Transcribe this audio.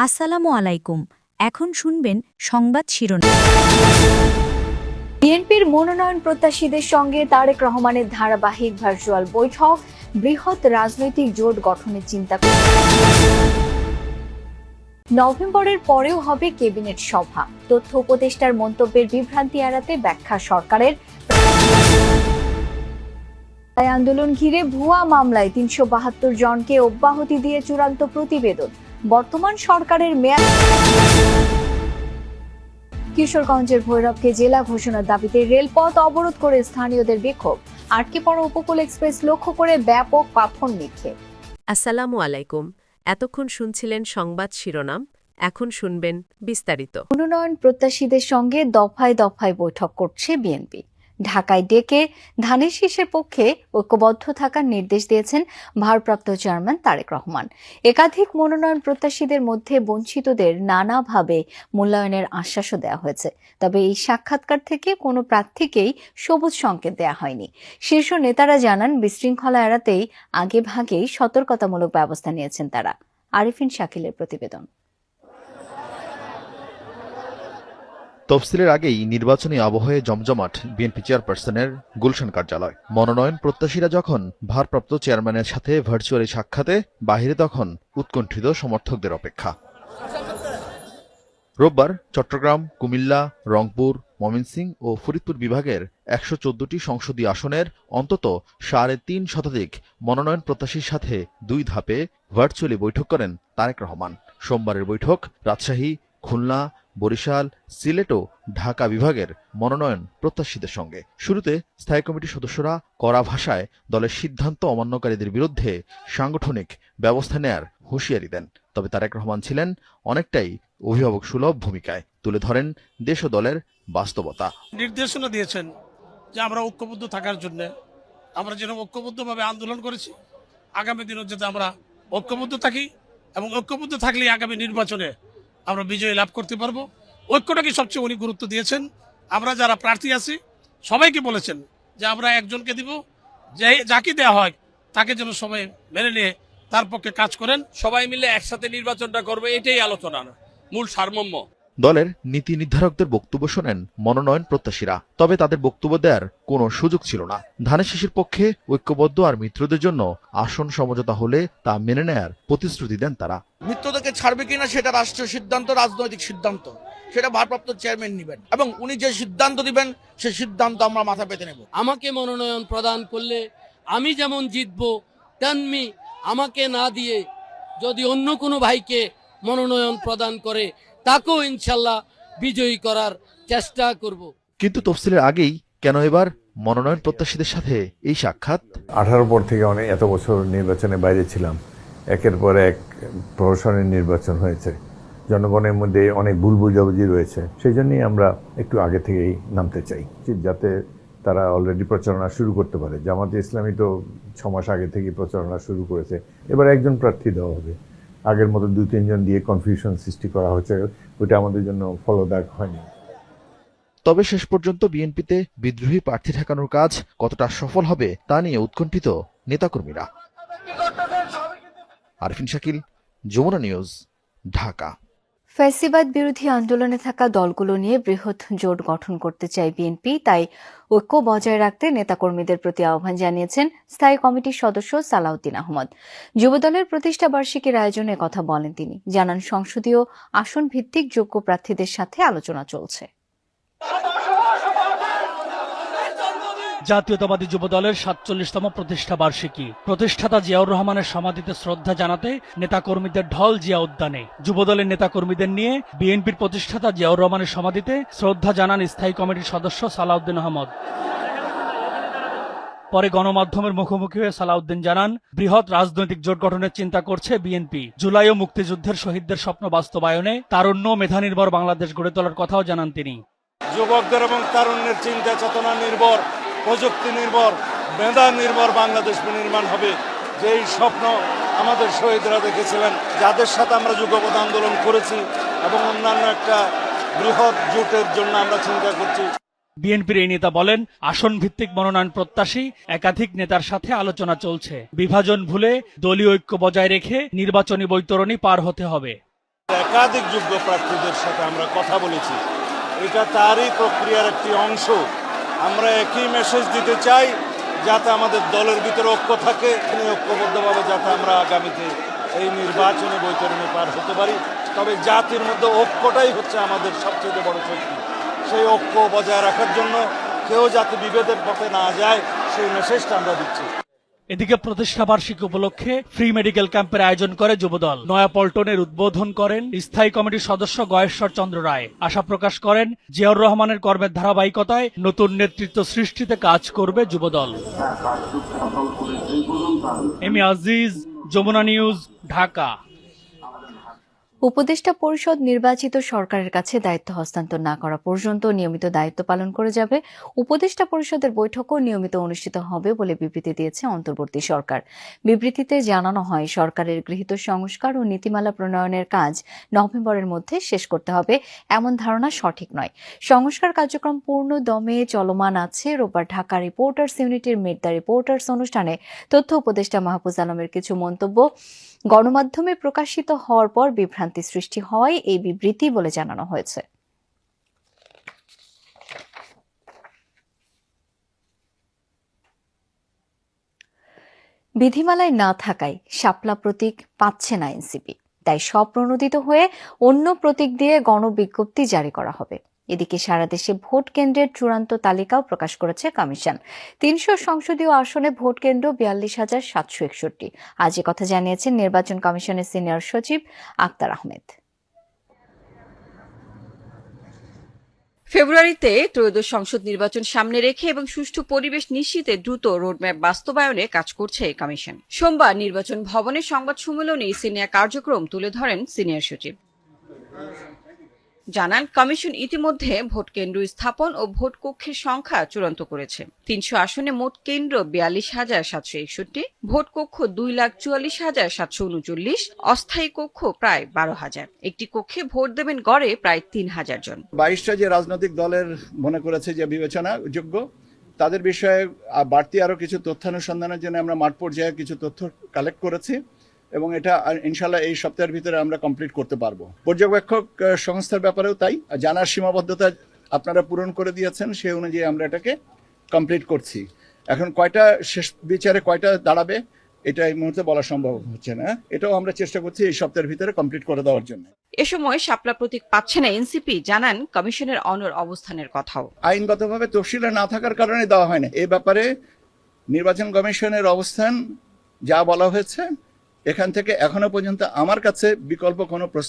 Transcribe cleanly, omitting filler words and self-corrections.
আসসালামু আলাইকুম। এখন শুনবেন সংবাদ শিরোনাম। বিএনপির মনোনয়ন প্রত্যাশীদের সঙ্গে তারেক রহমানের ধারাবাহিক ভার্চুয়াল বৈঠক, বৃহৎ রাজনৈতিক জোট গঠনের চিন্তা। নভেম্বরের পরেও হবে ক্যাবিনেট সভা, তথ্য উপদেষ্টার মন্তব্যের বিভ্রান্তি এড়াতে ব্যাখ্যা সরকারের। আন্দোলন ঘিরে ভুয়া মামলায় ৩৭২ জনকে অব্যাহতি দিয়ে চূড়ান্ত প্রতিবেদন, বর্তমান সরকারের মেয়াদ। কিশোরগঞ্জের ভৈরবকে জেলা ঘোষণার দাবিতে রেলপথ অবরোধ করে স্থানীয়দের বিক্ষোভ, আটকে পড়া উপকূল এক্সপ্রেস লক্ষ্য করে ব্যাপক পাথর নিক্ষেপ। আসসালামু আলাইকুম। এতক্ষণ শুনছিলেন সংবাদ শিরোনাম, এখন শুনবেন বিস্তারিত। মনোনয়ন প্রত্যাশীদের সঙ্গে দফায় দফায় বৈঠক করছে বিএনপি। ঢাকায় ডেকে ধানের শীষের পক্ষে ঐক্যবদ্ধ থাকার নির্দেশ দিয়েছেন ভারপ্রাপ্ত চেয়ারম্যান তারেক রহমান। একাধিক মনোনয়ন প্রত্যাশীদের মধ্যে বঞ্চিতদের নানাভাবে মূল্যায়নের আশ্বাসও দেওয়া হয়েছে, তবে এই সাক্ষাৎকার থেকে কোনো প্রার্থীকেই সবুজ সংকেত দেওয়া হয়নি। শীর্ষ নেতারা জানান, বিশৃঙ্খলা এড়াতেই আগেভাগেই সতর্কতামূলক ব্যবস্থা নিয়েছেন তারা। আরিফিন শাকিলের প্রতিবেদন। তফসিলের আগেই নির্বাচনী আবহে জমজমাট বিএনপি চেয়ারপারসনের গুলশান কার্যালয়। মনোনয়ন প্রত্যাশীরা যখন ভারপ্রাপ্ত চেয়ারম্যানের সাথে ভার্চুয়ালি সাক্ষাতে, বাহিরে তখন উৎকণ্ঠিত সমর্থকদের অপেক্ষা। রোববার চট্টগ্রাম, কুমিল্লা, রংপুর, ময়মনসিংহ ও ফরিদপুর বিভাগের ১১৪টি সংসদীয় আসনের অন্তত ৩.৫ শতাধিক মনোনয়ন প্রত্যাশীর সাথে ২ ধাপে ভার্চুয়ালি বৈঠক করেন তারেক রহমান। সোমবারের বৈঠক রাজশাহী, খুলনা, বরিশাল, সিলেট ও ঢাকা বিভাগের মনোনয়ন প্রত্যাশীদের সঙ্গে। শুরুতে স্থায়ী কমিটির সদস্যরা কড়া ভাষায় দলের সিদ্ধান্ত অমান্যকারীদের বিরুদ্ধে সাংগঠনিক ব্যবস্থা নেয়ার হুঁশিয়ারি দেন। তবে তারেক রহমান ছিলেন অনেকটাই অভিভাবক সুলভ ভূমিকায়, তুলে ধরেন দেশ ও দলের বাস্তবতা। নির্দেশনা দিয়েছেন যে আমরা ঐক্যবদ্ধ থাকার জন্য, আমরা যেন ঐক্যবদ্ধভাবে আন্দোলন করেছি, আগামী দিনে যাতে আমরা ঐক্যবদ্ধ থাকি এবং ঐক্যবদ্ধ থাকলে আগামী নির্বাচনে আমরা বিজয় লাভ করতে পারবো। ঐক্যটাকে সবচেয়ে উনি গুরুত্ব দিয়েছেন। আমরা যারা প্রার্থী আছি সবাইকে বলেছেন যে আমরা একজনকে দিব, যাকে দেওয়া হয় তাকে যেন সবাই মেনে নিয়ে তার পক্ষে কাজ করেন। সবাই মিলে একসাথে নির্বাচনটা করবে, এটাই আলোচনার মূল সারমর্ম। দলের নীতি নির্ধারকদের বক্তব্য শোনেন মনোনয়ন প্রত্যাশীরা, তবে তাদের বক্তব্য দেওয়ার কোনো সুযোগ ছিল না। ধানের শীষের পক্ষে ঐক্যবদ্ধ আর মিত্রদের জন্য আসন সমঝোতা হলে তা মেনে নেয়ার প্রতিশ্রুতি দেন তারা। মিত্রদেরকে ছাড়বে কিনা সেটা রাষ্ট্রীয় সিদ্ধান্ত, রাজনৈতিক সিদ্ধান্ত, সেটা ভারপ্রাপ্ত চেয়ারম্যান নেবেন এবং উনি যে সিদ্ধান্ত দিবেন সেই সিদ্ধান্ত আমরা মাথা পেতে নেব। আমাকে মনোনয়ন প্রদান করলে আমি যেমন জিতবো, তেমনি আমাকে না দিয়ে যদি অন্য কোনো ভাইকে মনোনয়ন প্রদান করে তাকেও ইনশাল্লাহ বিজয়ী করার চেষ্টা করব। কিন্তু তফসিলের আগেই কেন এবার মনোনয়ন প্রত্যাশীদের সাথে এই সাক্ষাৎ? 18 পর থেকে এত বছর নির্বাচনের বাইরে ছিলাম, একের পর এক প্রহসনের নির্বাচন হয়েছে, জনগণের মধ্যে অনেক ভুল বুঝাবুঝি রয়েছে। সেই জন্যই আমরা একটু আগে থেকেই নামতে চাই, যাতে তারা অলরেডি প্রচারণা শুরু করতে পারে। জামাতে ইসলামী তো 6 মাস আগে থেকেই প্রচারণা শুরু করেছে। এবার একজন প্রার্থী দেওয়া হবে, আগের মতো 2-3 জন দিয়ে কনফিউশন সৃষ্টি করা হচ্ছে, ওইটা আমাদের জন্য ফলদায়ক হয়নি। তবে শেষ পর্যন্ত বিএনপিতে বিদ্রোহী প্রার্থী ঠেকানোর কাজ কতটা সফল হবে তা নিয়ে উৎকণ্ঠিত নেতাকর্মীরা। আরিফিন শাকিল, যমুনা নিউজ, ঢাকা। ফ্যাসিবাদ বিরোধী আন্দোলনে থাকা দলগুলো নিয়ে বৃহৎ জোট গঠন করতে চায় বিএনপি, তাই ঐক্য বজায় রাখতে নেতাকর্মীদের প্রতি আহ্বান জানিয়েছেন স্থায়ী কমিটির সদস্য সালাউদ্দিন আহমদ। যুবদলের প্রতিষ্ঠা বার্ষিকীর আয়োজনে কথা বলেন তিনি, জানান সংসদীয় আসন ভিত্তিক যোগ্য প্রার্থীদের সাথে আলোচনা চলছে। জাতীয়তাবাদী যুবদলের 47তম প্রতিষ্ঠা বার্ষিকী। প্রতিষ্ঠাতা জিয়াউর রহমানের সমাধিতে শ্রদ্ধা জানাতে নেতাকর্মীদের ঢল জিয়া উদ্যানে। যুবদলের নেতাকর্মীদের নিয়ে বিএনপির প্রতিষ্ঠাতা জিয়াউর রহমানের সমাধিতে শ্রদ্ধা জানান স্থায়ী কমিটির সদস্য সালাউদ্দিন আহমদ। পরে গণমাধ্যমের মুখোমুখি হয়ে সালাউদ্দিন জানান, বৃহৎ রাজনৈতিক জোট গঠনের চিন্তা করছে বিএনপি। জুলাই ও মুক্তিযুদ্ধের শহীদদের স্বপ্ন বাস্তবায়নে তারুণ্য মেধা নির্ভর বাংলাদেশ গড়ে তোলার কথাও জানান তিনি। যুবকদের এবং তারুণ্যের চিন্তা চেতনা নির্ভর, প্রযুক্তি নির্ভর, মেধা নির্ভর বাংলাদেশ নির্মাণ হবে, যেই স্বপ্ন আমাদের শহীদরা দেখেছিলেন, যাদের সাথে আমরা যুগপৎ আন্দোলন করেছি এবং অন্যান্য একটা বৃহৎ জোটের জন্য আমরা চিন্তা করছি। বিএনপির এই নেতা বলেন, আসন ভিত্তিক মনোনয়ন প্রত্যাশী একাধিক নেতার সাথে আলোচনা চলছে। বিভাজন ভুলে দলীয় ঐক্য বজায় রেখে নির্বাচনী বৈতরণী পার হতে হবে। একাধিক যোগ্য প্রার্থীদের সাথে আমরা কথা বলেছি, এটা তারই প্রক্রিয়ার একটি অংশ। আমরা একই মেসেজ দিতে চাই যাতে আমাদের দলের ভিতরে ঐক্য থাকে, ঐক্যবদ্ধভাবে যাতে আমরা আগামীতে এই নির্বাচনে বৈতরণে পার হতে পারি। তবে জাতির মধ্যে ঐক্যটাই হচ্ছে আমাদের সবচেয়ে বড় শক্তি। সেই ঐক্য বজায় রাখার জন্য কেউ যাতে বিভেদের পথে না যায় সেই মেসেজটা আমরা দিচ্ছি। এদিকে প্রতিষ্ঠা বার্ষিকী উপলক্ষে ফ্রি মেডিকেল ক্যাম্পের আয়োজন করে যুবদল। নয়াপল্টনের উদ্বোধন করেন স্থায়ী কমিটির সদস্য গয়েশ্বর চন্দ্র রায়। আশা প্রকাশ করেন জিয়াউর রহমানের কর্মের ধারাবাহিকতায় নতুন নেতৃত্ব সৃষ্টিতে কাজ করবে Jubodal. M A Aziz, Jamuna news, Dhaka. উপদেষ্টা পরিষদ নির্বাচিত সরকারের কাছে দায়িত্ব হস্তান্তর না করা পর্যন্ত নিয়মিত দায়িত্ব পালন করে যাবে। উপদেষ্টা পরিষদের বৈঠকও নিয়মিত অনুষ্ঠিত হবে বলে বিবৃতি দিয়েছে অন্তর্বর্তী সরকার। বিবৃতিতে জানানো হয়, সরকারের গৃহীত সংস্কার ও নীতিমালা প্রণয়নের কাজ নভেম্বরের মধ্যে শেষ করতে হবে এমন ধারণা সঠিক নয়। সংস্কার কার্যক্রম পূর্ণ দমে চলমান আছে। রোববার ঢাকা রিপোর্টার্স ইউনিটির মিট দ্য রিপোর্টার্স অনুষ্ঠানে তথ্য উপদেষ্টা মাহফুজ আলমের কিছু মন্তব্য গণমাধ্যমে প্রকাশিত হওয়ার পর বিভ্রান্তি সৃষ্টি হওয়ায় এই বিবৃতি বলে জানানো হয়েছে। বিধিমালায় না থাকায় শাপলা প্রতীক পাচ্ছে না এনসিপি, তাই স্বপ্রণোদিত হয়ে অন্য প্রতীক দিয়ে গণবিজ্ঞপ্তি জারি করা হবে। এদিকে সারা দেশে ভোট কেন্দ্রের চূড়ান্ত তালিকাও প্রকাশ করেছে কমিশন। ৩০০ সংসদীয় আসনে ভোট কেন্দ্র ৪২,৭৬১। আজ এ কথা জানিয়েছেন নির্বাচন কমিশনের সিনিয়র সচিব আক্তার আহমেদ। ফেব্রুয়ারিতে ত্রয়োদশ সংসদ নির্বাচন সামনে রেখে এবং সুষ্ঠু পরিবেশ নিশ্চিতে দ্রুত রোডম্যাপ বাস্তবায়নে কাজ করছে কমিশন। সোমবার নির্বাচন ভবনে সংবাদ সম্মেলনে সিনিয়র কার্যক্রম তুলে ধরেন সিনিয়র সচিব। জানান, কমিশন ইতিমধ্যে ভোট কেন্দ্র স্থাপন ও ভোট কক্ষের সংখ্যা চূড়ান্ত করেছে। ৩০০ আসনে মোট কেন্দ্র ৪২,৭৬১, ভোট কক্ষ ২,৪৪,৭৩৯, অস্থায়ী কক্ষ প্রায় ১২,০০০। একটি কক্ষে ভোট দেবেন গড়ে প্রায় ৩,০০০ জন। ২২টা যে রাজনৈতিক দলের মনে করেছে যে বিবেচনা যোগ্য, তাদের বিষয়ে বাড়তি আরো কিছু তথ্যানুসন্ধানের জন্য আমরা মাঠ পর্যায়ে কিছু তথ্য কালেক্ট করেছি এবং এটা ইনশাল্লাহ এই সপ্তাহের ভিতরে আমরা কমপ্লিট করতে পারবো। পর্যবেক্ষক সংস্থার ব্যাপারেও তাই, জানার সীমাবদ্ধতা আপনারা পূরণ করে দিয়েছেন, সেই অনুযায়ী আমরা এটাকে কমপ্লিট করছি। এখন কয়টা শেষ বিচারে কয়টা দাঁড়াবে এটা এই মুহূর্তে বলা সম্ভব হচ্ছে না। এটাও আমরা চেষ্টা করছি এই সপ্তাহের ভিতরে কমপ্লিট করে দেওয়ার জন্য। এ সময় শাপলা প্রতীক পাচ্ছে না এনসিপি জানান কমিশনের অনড় অবস্থানের কথাও। আইনগতভাবে তফসিলে না থাকার কারণে দেওয়া হয় না। এই ব্যাপারে নির্বাচন কমিশনের অবস্থান যা বলা হয়েছে, এখান থেকে এখনো পর্যন্ত আমার কাছে বিকল্প কোনো